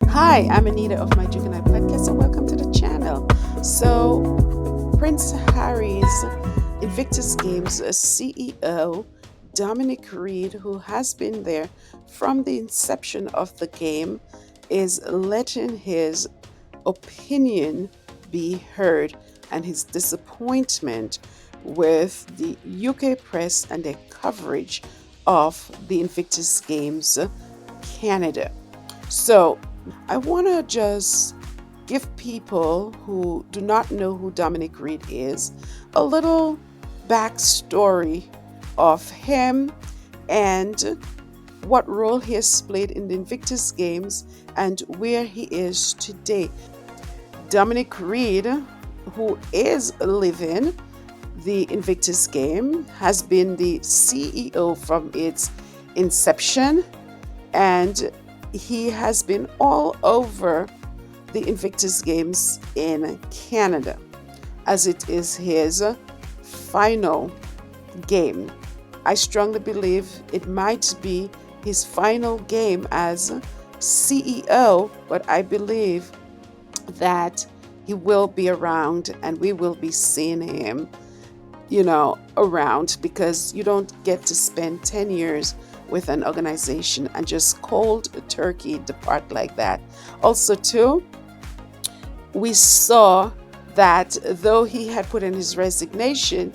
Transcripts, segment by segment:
Hi, I'm Anita of my Juvenile Podcast, and welcome to the channel. So, Prince Harry's Invictus Games CEO, Dominic Reid, who has been there from the inception of the game, is letting his opinion be heard and his disappointment with the UK press and their coverage of the Invictus Games Canada. So, I want to just give people who do not know who Dominic Reid is a little backstory of him and what role he has played in the Invictus Games and where he is today. Dominic Reid, who is living the Invictus game, has been the CEO from its inception, and he has been all over the Invictus Games in Canada, as it is his final game. I strongly believe it might be his final game as CEO, but I believe that he will be around and we will be seeing him, around, because you don't get to spend 10 years with an organization and just cold turkey depart like that. Also, too, we saw that though he had put in his resignation,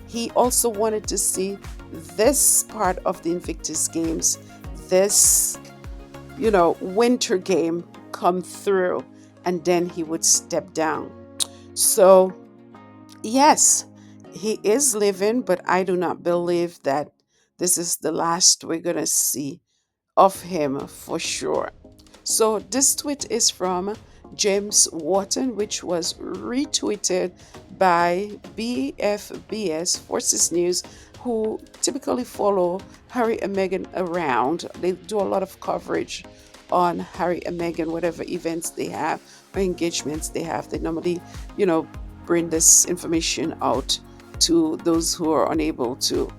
he also wanted to see this part of the Invictus Games, this, winter game come through, and then he would step down. So, yes, he is living, but I do not believe that this is the last we're going to see of him for sure. So, this tweet is from James Wharton, which was retweeted by BFBS Forces News, who typically follow Harry and Meghan around. They do a lot of coverage on Harry and Meghan, whatever events they have or engagements they have. They normally, bring this information out to those who are unable to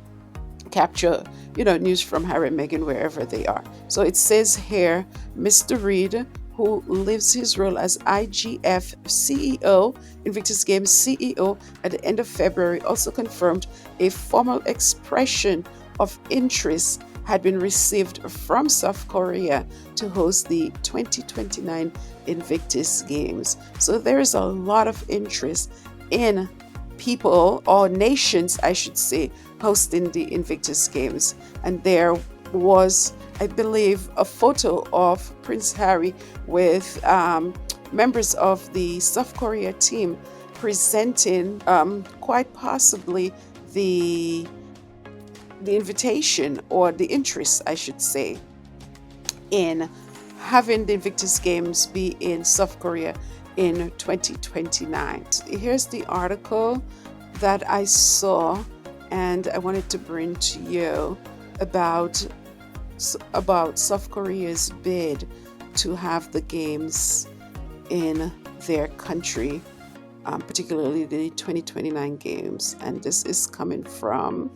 capture, news from Harry and Meghan wherever they are. So it says here, Mr. Reid, who lives his role as IGF CEO, Invictus Games CEO, at the end of February, also confirmed a formal expression of interest had been received from South Korea to host the 2029 Invictus Games. So there is a lot of interest in people, or nations, I should say, hosting the Invictus Games. And there was, I believe, a photo of Prince Harry with members of the South Korea team presenting quite possibly the invitation, or the interest, I should say, in having the Invictus Games be in South Korea in 2029. Here's the article that I saw and I wanted to bring to you about South Korea's bid to have the games in their country, particularly the 2029 games. And this is coming from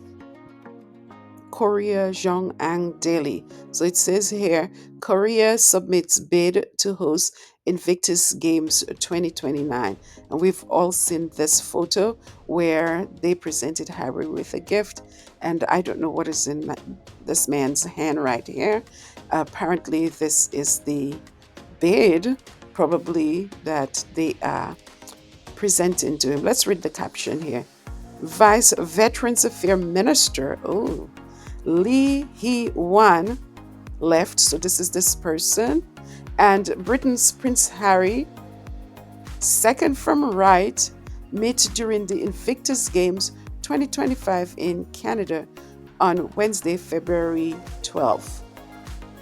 Korea Jong-ang Daily. So it says here, Korea submits bid to host Invictus Games 2029. And we've all seen this photo where they presented Harry with a gift. And I don't know what is in this man's hand right here. Apparently, this is the bid, probably, that they are presenting to him. Let's read the caption here. Vice Veterans Affairs Minister, Lee Hee-wan left, so this is this person, and Britain's Prince Harry, second from right, meet during the Invictus Games 2025 in Canada on Wednesday, February 12th.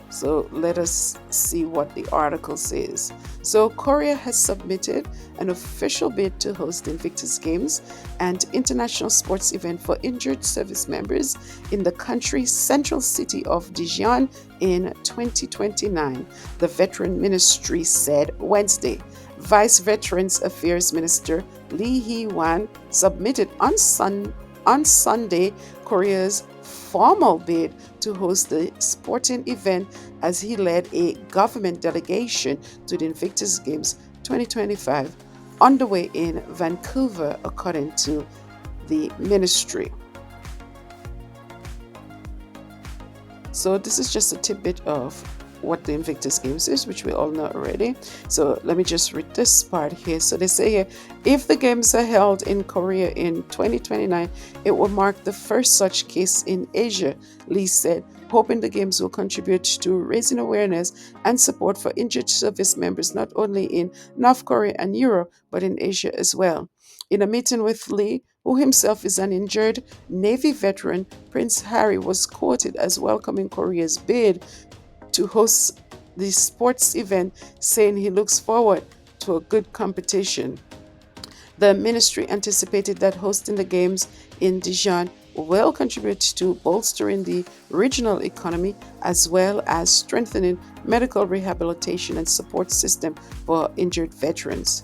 So let us see what the article says. So Korea has submitted an official bid to host the Invictus Games, an international sports event for injured service members in the country's central city of Daejeon in 2029, the Veteran Ministry said Wednesday. Vice Veterans Affairs Minister Lee Hee-wan submitted on on Sunday Korea's formal bid to host the sporting event as he led a government delegation to the Invictus Games 2025 underway in Vancouver, according to the ministry. So this is just a tidbit of what the Invictus Games is, which we all know already. So let me just read this part here. So they say here, if the games are held in Korea in 2029, it will mark the first such case in Asia, Lee said, hoping the games will contribute to raising awareness and support for injured service members not only in North Korea and Europe, but in Asia as well. In a meeting with Lee, who himself is an injured Navy veteran, Prince Harry was quoted as welcoming Korea's bid to host the sports event, saying he looks forward to a good competition. The ministry anticipated that hosting the games in Dijon will contribute to bolstering the regional economy as well as strengthening medical rehabilitation and support system for injured veterans.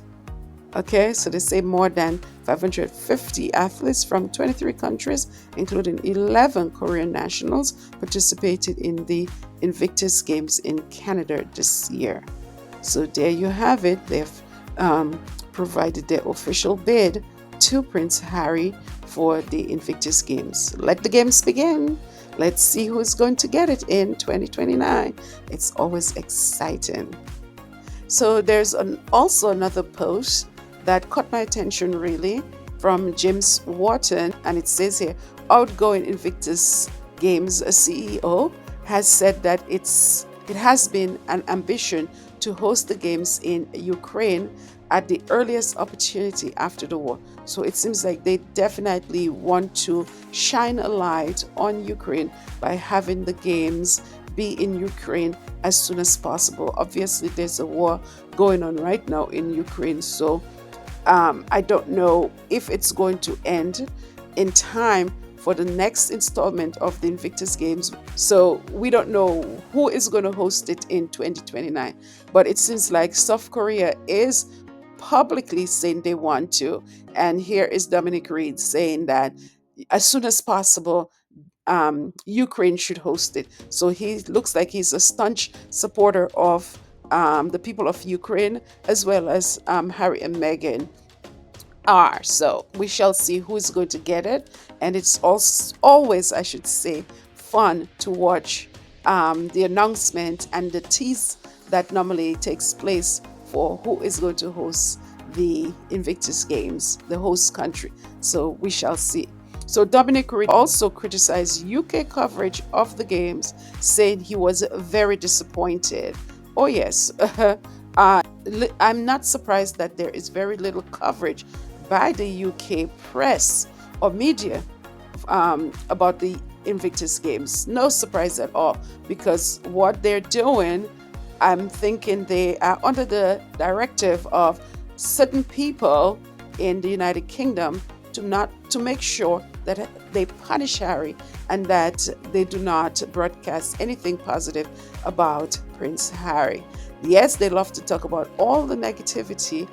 Okay, so they say more than 550 athletes from 23 countries, including 11 Korean nationals, participated in the Invictus Games in Canada this year. So there you have it. They've provided their official bid to Prince Harry for the Invictus Games. Let the games begin. Let's see who's going to get it in 2029. It's always exciting. So there's also another post that caught my attention really from James Wharton, and it says here, outgoing Invictus Games CEO has said that it has been an ambition to host the games in Ukraine at the earliest opportunity after the war. So it seems like they definitely want to shine a light on Ukraine by having the games be in Ukraine as soon as possible. Obviously, there's a war going on right now in Ukraine, so I don't know if it's going to end in time for the next installment of the Invictus Games. So we don't know who is going to host it in 2029. But it seems like South Korea is publicly saying they want to. And here is Dominic Reid saying that as soon as possible, Ukraine should host it. So he looks like he's a staunch supporter of the people of Ukraine, as well as Harry and Meghan are. So we shall see who's going to get it. And it's also always, I should say, fun to watch the announcement and the tease that normally takes place for who is going to host the Invictus Games, the host country. So we shall see. So Dominic Reid also criticized UK coverage of the games, saying he was very disappointed. Oh yes, I'm not surprised that there is very little coverage by the UK press or media about the Invictus Games. No surprise at all, because what they're doing, I'm thinking they are under the directive of certain people in the United Kingdom to make sure that they punish Harry and that they do not broadcast anything positive about Prince Harry. Yes, they love to talk about all the negativity,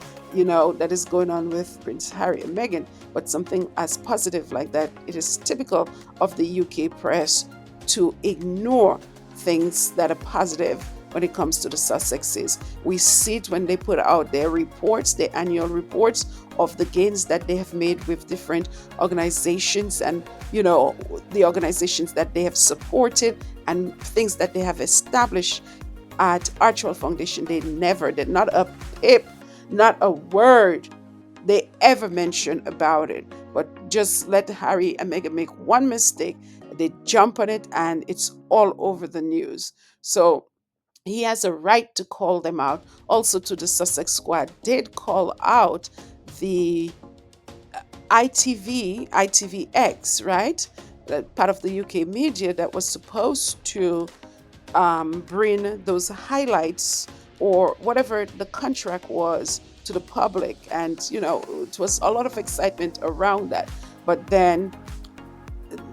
that is going on with Prince Harry and Meghan, but something as positive like that, it is typical of the UK press to ignore things that are positive when it comes to the Sussexes. We see it when they put out their reports, their annual reports of the gains that they have made with different organizations and, the organizations that they have supported and things that they have established at Archwell Foundation. They never did, not a pip, not a word they ever mention about it. But just let Harry and Meghan make one mistake, they jump on it and it's all over the news. So he has a right to call them out. Also, to the Sussex squad, did call out the ITVX, right? Part of the UK media that was supposed to bring those highlights or whatever the contract was to the public. And, it was a lot of excitement around that. But then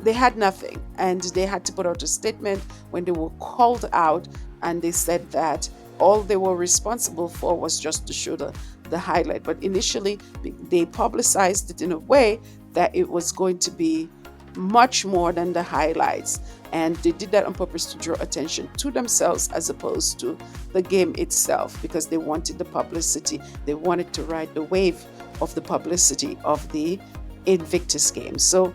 they had nothing, and they had to put out a statement when they were called out, and they said that all they were responsible for was just to show the highlight. But initially, they publicized it in a way that it was going to be much more than the highlights. And they did that on purpose to draw attention to themselves as opposed to the game itself, because they wanted the publicity. They wanted to ride the wave of the publicity of the Invictus game. So,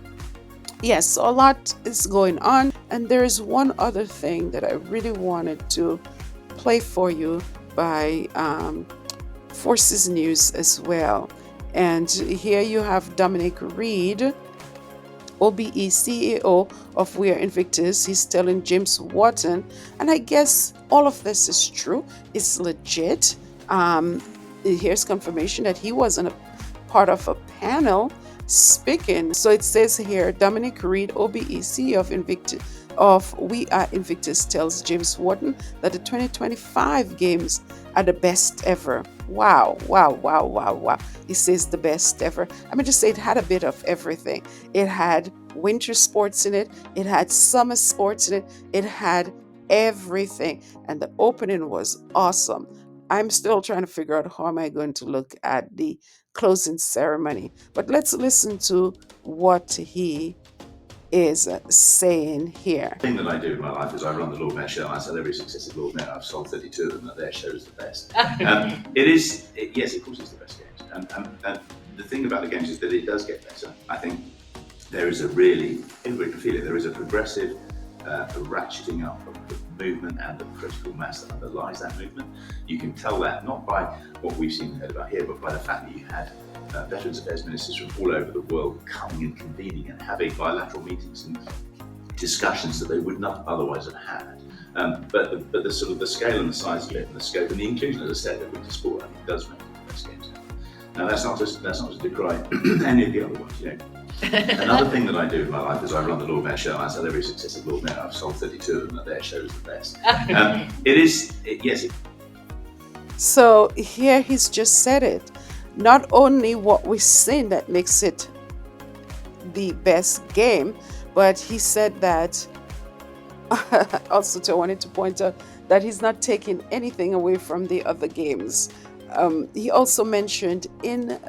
yes, a lot is going on. And there is one other thing that I really wanted to play for you by Forces News as well. And here you have Dominic Reid, OBE CEO of We Are Invictus. He's telling James Wharton, and I guess all of this is true, it's legit. Here's confirmation that he wasn't a part of a panel speaking. So it says here, Dominic Reid, OBE CEO of Invictus of We Are Invictus, tells James Wharton that the 2025 games are the best ever. Wow, wow, wow, wow, wow. He says the best ever. I mean, just say it had a bit of everything. It had winter sports in it, it had summer sports in it, it had everything. And the opening was awesome. I'm still trying to figure out how am I going to look at the closing ceremony. But let's listen to what he is saying here. The thing that I do in my life is I run the Lord Mayor show. I sell every successive Lord Mayor. I've sold 32 of them. That their show is the best. Yes, of course, it's the best games. And the thing about the games is that it does get better. I think there is everybody can feel it. There is a progressive ratcheting up of the movement and the critical mass that underlies that movement. You can tell that not by what we've seen and heard about here, but by the fact that you had Veterans Affairs ministers from all over the world coming and convening and having bilateral meetings and discussions that they would not otherwise have had. But the sort of the scale and the size of it, and the scope and the inclusion, as I said, of winter sport, I think does make it the best games ever. Now that's not just to decry any of the other ones, you know. Another thing that I do in my life is I run the Lord Mayor show. I sell every successive Lord Mayor. I've sold 32 of them. That their show is the best. So here he's just said it. Not only what we've seen that makes it the best game, but he said that also I wanted to point out that he's not taking anything away from the other games. He also mentioned in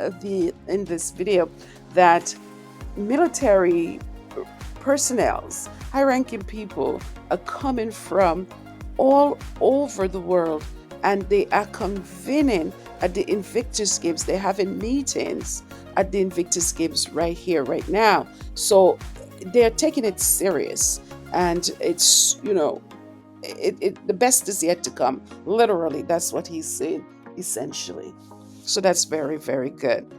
this video that military personnels, high-ranking people, are coming from all over the world, and they are convening at the Invictus Games. They're having meetings at the Invictus Games right here, right now. So they're taking it serious, and it's, you know, the best is yet to come. Literally, that's what he's saying, essentially. So that's very, very good.